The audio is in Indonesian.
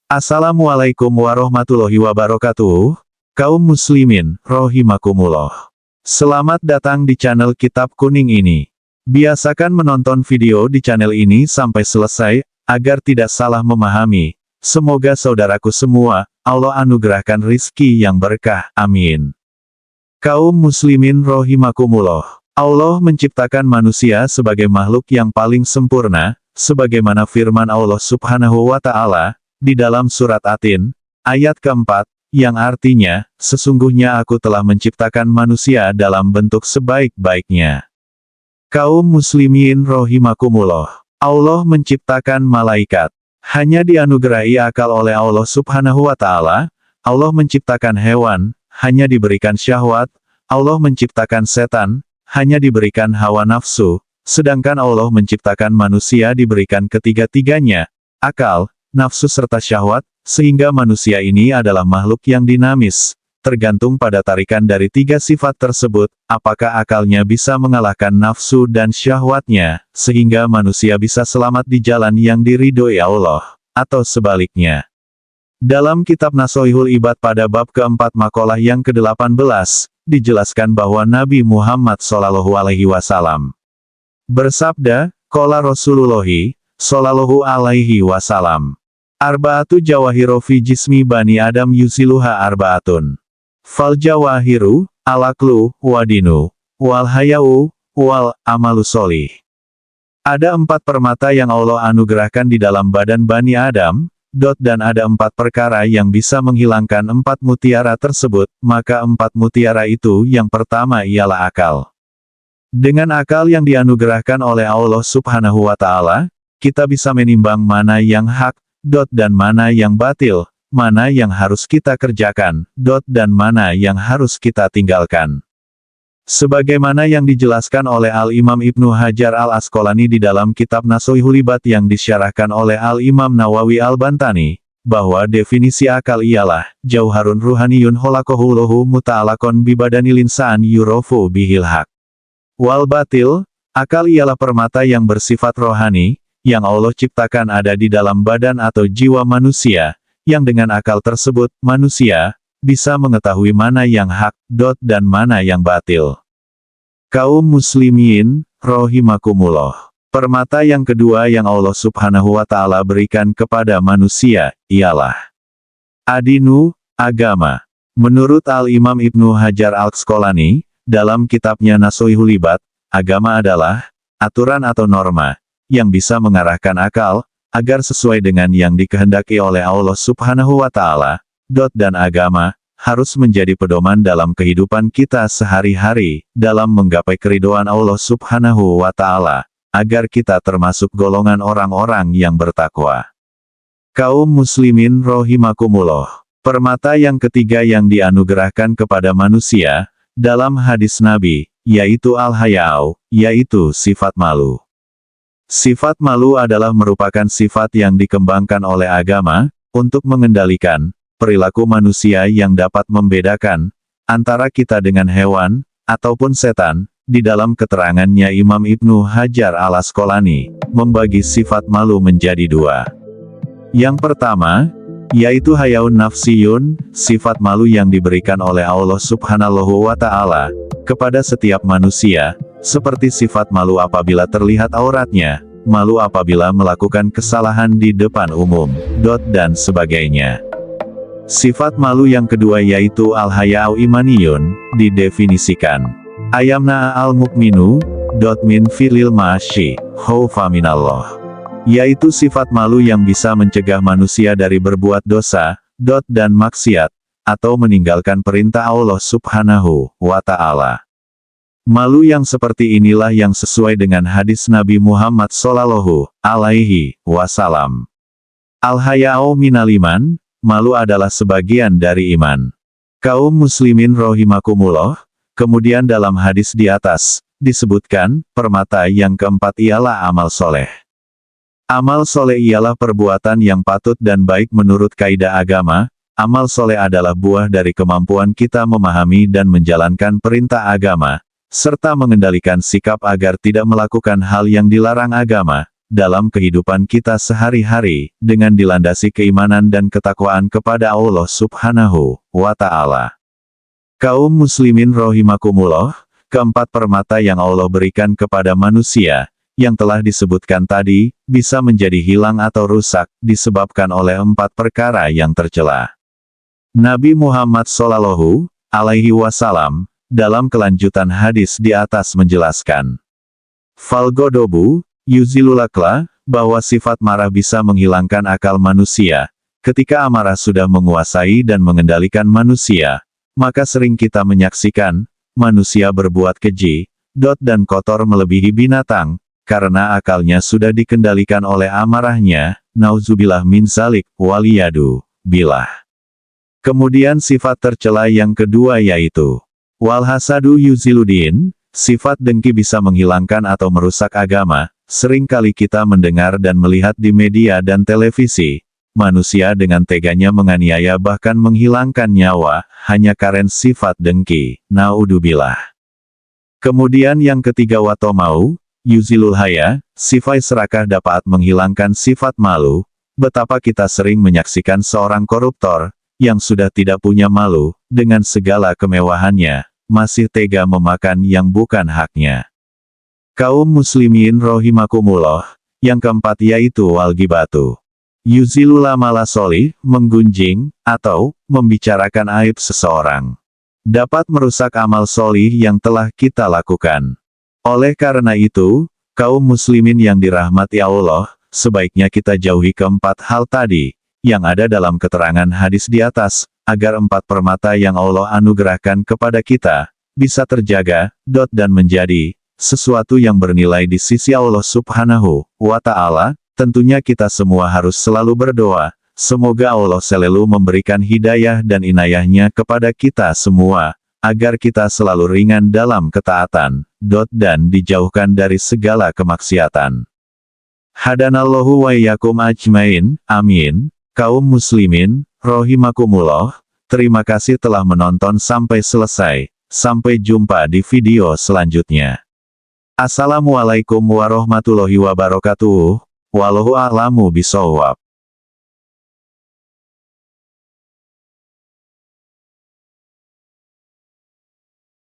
Assalamualaikum warahmatullahi wabarakatuh. Kaum muslimin, rahimakumullah. Selamat datang di channel Kitab Kuning ini. Biasakan menonton video di channel ini sampai selesai, agar tidak salah memahami. Semoga saudaraku semua, Allah anugerahkan rizki yang berkah, amin. Kaum muslimin rahimakumullah. Allah menciptakan manusia sebagai makhluk yang paling sempurna, sebagaimana firman Allah Subhanahu wa Ta'ala di dalam surat Atin, ayat keempat, yang artinya, sesungguhnya aku telah menciptakan manusia dalam bentuk sebaik-baiknya. Kaum muslimin rahimakumullah. Allah menciptakan malaikat. Hanya dianugerahi akal oleh Allah Subhanahu wa Ta'ala. Allah menciptakan hewan, hanya diberikan syahwat. Allah menciptakan setan, hanya diberikan hawa nafsu. Sedangkan Allah menciptakan manusia diberikan ketiga-tiganya, akal, nafsu serta syahwat, sehingga manusia ini adalah makhluk yang dinamis, tergantung pada tarikan dari tiga sifat tersebut, apakah akalnya bisa mengalahkan nafsu dan syahwatnya, sehingga manusia bisa selamat di jalan yang diridhoi Allah, atau sebaliknya. Dalam kitab Nashihul Ibad pada bab keempat makalah yang ke-18, dijelaskan bahwa Nabi Muhammad SAW bersabda, qala Rasulullahi Shallallahu alaihi wasallam. Arba'atu jawahiru fi jismi bani Adam yusiluha arba'atun. Fal jawahiru, alaklu, wadinu, wal hayau, wal amalu sholih. Ada 4 permata yang Allah anugerahkan di dalam badan Bani Adam, dan ada 4 perkara yang bisa menghilangkan 4 mutiara tersebut, maka 4 mutiara itu yang pertama ialah akal. Dengan akal yang dianugerahkan oleh Allah Subhanahu wa Ta'ala, kita bisa menimbang mana yang hak, dan mana yang batil, mana yang harus kita kerjakan, dan mana yang harus kita tinggalkan. Sebagaimana yang dijelaskan oleh Al-Imam Ibnu Hajar Al-Asqalani di dalam kitab Nashihul Ibad yang disyarahkan oleh Al-Imam Nawawi Al-Bantani, bahwa definisi akal ialah, jauharun ruhaniyun khalaqahu muta'alaqon bibadanil insan yurofu bihil haq. Wal batil, akal ialah permata yang bersifat rohani, yang Allah ciptakan ada di dalam badan atau jiwa manusia, yang dengan akal tersebut, manusia bisa mengetahui mana yang hak, dan mana yang batil. Kaum muslimin, rahimakumullah. Permata yang kedua yang Allah Subhanahu wa Ta'ala berikan kepada manusia, ialah adinu, agama. Menurut Al-Imam Ibnu Hajar Al-Asqalani, dalam kitabnya Nashihul Ibad, agama adalah aturan atau norma yang bisa mengarahkan akal, agar sesuai dengan yang dikehendaki oleh Allah Subhanahu wa Ta'ala, dan agama, harus menjadi pedoman dalam kehidupan kita sehari-hari, dalam menggapai keridhaan Allah Subhanahu wa Ta'ala, agar kita termasuk golongan orang-orang yang bertakwa. Kaum muslimin rahimakumullah. Permata yang ketiga yang dianugerahkan kepada manusia, dalam hadis Nabi, yaitu al-hayau, yaitu sifat malu. Sifat malu adalah merupakan sifat yang dikembangkan oleh agama, untuk mengendalikan perilaku manusia yang dapat membedakan antara kita dengan hewan, ataupun setan. Di dalam keterangannya Imam Ibnu Hajar Al-Asqalani, membagi sifat malu menjadi 2. Yang pertama, yaitu hayaun nafsiyun, sifat malu yang diberikan oleh Allah Subhanahu wa Ta'ala kepada setiap manusia, seperti sifat malu apabila terlihat auratnya, malu apabila melakukan kesalahan di depan umum, dan sebagainya. Sifat malu yang kedua yaitu al-haya'u imaniyun, didefinisikan. Ayamna al-mukminu, min filil ma'asyi, khaufa minallah. Yaitu sifat malu yang bisa mencegah manusia dari berbuat dosa, dan maksiat, atau meninggalkan perintah Allah Subhanahu wa Ta'ala. Malu yang seperti inilah yang sesuai dengan hadis Nabi Muhammad Shallallahu alaihi wasallam. Al-haya'u minal iman, malu adalah sebagian dari iman. Kaum muslimin rahimakumullah, kemudian dalam hadis di atas, disebutkan, permata yang keempat ialah amal soleh. Amal soleh ialah perbuatan yang patut dan baik menurut kaidah agama. Amal soleh adalah buah dari kemampuan kita memahami dan menjalankan perintah agama, serta mengendalikan sikap agar tidak melakukan hal yang dilarang agama, dalam kehidupan kita sehari-hari, dengan dilandasi keimanan dan ketakwaan kepada Allah Subhanahu wa Ta'ala. Kaum muslimin rahimakumullah, keempat permata yang Allah berikan kepada manusia, yang telah disebutkan tadi, bisa menjadi hilang atau rusak, disebabkan oleh 4 perkara yang tercela. Nabi Muhammad Shallallahu Alaihi Wasallam, dalam kelanjutan hadis di atas menjelaskan, Fal-Godobu, Yuzilulakla, bahwa sifat marah bisa menghilangkan akal manusia. Ketika amarah sudah menguasai dan mengendalikan manusia, maka sering kita menyaksikan, manusia berbuat keji, dan kotor melebihi binatang, karena akalnya sudah dikendalikan oleh amarahnya, nauzubillah min zalik, waliyadu billah. Kemudian sifat tercela yang kedua yaitu, walhasadu yuziludin, sifat dengki bisa menghilangkan atau merusak agama. Sering kali kita mendengar dan melihat di media dan televisi, manusia dengan teganya menganiaya bahkan menghilangkan nyawa, hanya karena sifat dengki, naudzubillah. Kemudian yang ketiga watomau, yuzilul haya, sifat serakah dapat menghilangkan sifat malu. Betapa kita sering menyaksikan seorang koruptor, yang sudah tidak punya malu, dengan segala kemewahannya, masih tega memakan yang bukan haknya. Kaum muslimin rahimakumullah, yang keempat yaitu wal-ghibatu. Yuzilul amala sholih, menggunjing, atau, membicarakan aib seseorang. Dapat merusak amal sholih yang telah kita lakukan. Oleh karena itu, kaum muslimin yang dirahmati Allah, sebaiknya kita jauhi keempat hal tadi, yang ada dalam keterangan hadis di atas, agar 4 permata yang Allah anugerahkan kepada kita, bisa terjaga, dan menjadi sesuatu yang bernilai di sisi Allah Subhanahu wa Ta'ala. Tentunya kita semua harus selalu berdoa, semoga Allah selalu memberikan hidayah dan inayahnya kepada kita semua, agar kita selalu ringan dalam ketaatan, dan dijauhkan dari segala kemaksiatan. Hadanallahu wa iyyakum ajmain, amin. Kaum muslimin, rahimakumullah, terima kasih telah menonton sampai selesai. Sampai jumpa di video selanjutnya. Assalamualaikum warahmatullahi wabarakatuh. Wallahu a'lamu bishawab.